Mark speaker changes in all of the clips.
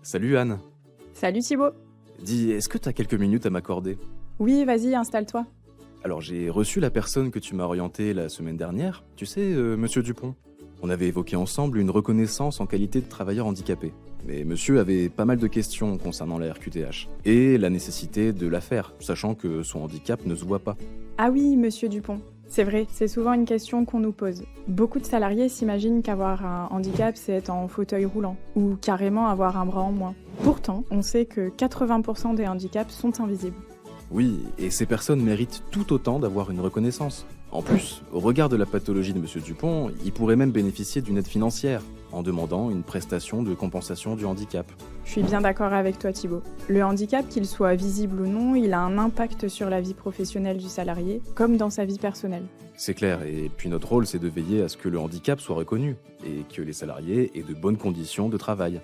Speaker 1: Salut Anne.
Speaker 2: Salut Thibaut.
Speaker 1: Dis, est-ce que tu as quelques minutes à m'accorder?
Speaker 2: Oui, vas-y, installe-toi.
Speaker 1: Alors, j'ai reçu la personne que tu m'as orientée la semaine dernière, tu sais, Monsieur Dupont. On avait évoqué ensemble une reconnaissance en qualité de travailleur handicapé. Mais monsieur avait pas mal de questions concernant la RQTH et la nécessité de la faire, sachant que son handicap ne se voit pas.
Speaker 2: Ah oui, monsieur Dupont. C'est vrai, c'est souvent une question qu'on nous pose. Beaucoup de salariés s'imaginent qu'avoir un handicap, c'est être en fauteuil roulant, ou carrément avoir un bras en moins. Pourtant, on sait que 80% des handicaps sont invisibles.
Speaker 1: Oui, et ces personnes méritent tout autant d'avoir une reconnaissance. En plus, au regard de la pathologie de Monsieur Dupont, il pourrait même bénéficier d'une aide financière, en demandant une prestation de compensation du handicap.
Speaker 2: Je suis bien d'accord avec toi Thibaut. Le handicap, qu'il soit visible ou non, il a un impact sur la vie professionnelle du salarié, comme dans sa vie personnelle.
Speaker 1: C'est clair, et puis notre rôle c'est de veiller à ce que le handicap soit reconnu, et que les salariés aient de bonnes conditions de travail.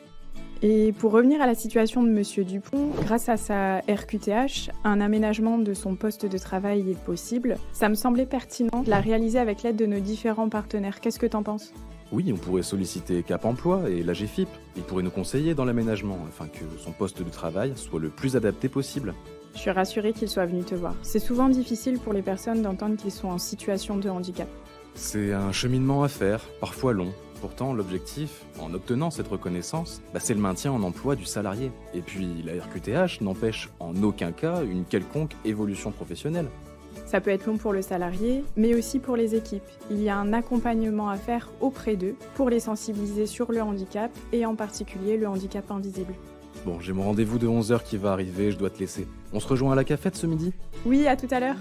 Speaker 2: Et pour revenir à la situation de Monsieur Dupont, grâce à sa RQTH, un aménagement de son poste de travail est possible. Ça me semblait pertinent de la réaliser avec l'aide de nos différents partenaires. Qu'est-ce que t'en penses ?
Speaker 1: Oui, on pourrait solliciter Cap Emploi et la GFIP. Ils pourraient nous conseiller dans l'aménagement, afin que son poste de travail soit le plus adapté possible.
Speaker 2: Je suis rassurée qu'ils soient venus te voir. C'est souvent difficile pour les personnes d'entendre qu'ils sont en situation de handicap.
Speaker 1: C'est un cheminement à faire, parfois long. Pourtant, l'objectif, en obtenant cette reconnaissance, c'est le maintien en emploi du salarié. Et puis, la RQTH n'empêche en aucun cas une quelconque évolution professionnelle.
Speaker 2: Ça peut être long pour le salarié, mais aussi pour les équipes. Il y a un accompagnement à faire auprès d'eux pour les sensibiliser sur le handicap et en particulier le handicap invisible.
Speaker 1: Bon, j'ai mon rendez-vous de 11h qui va arriver, je dois te laisser. On se rejoint à la cafette ce midi ?
Speaker 2: Oui, à tout à l'heure.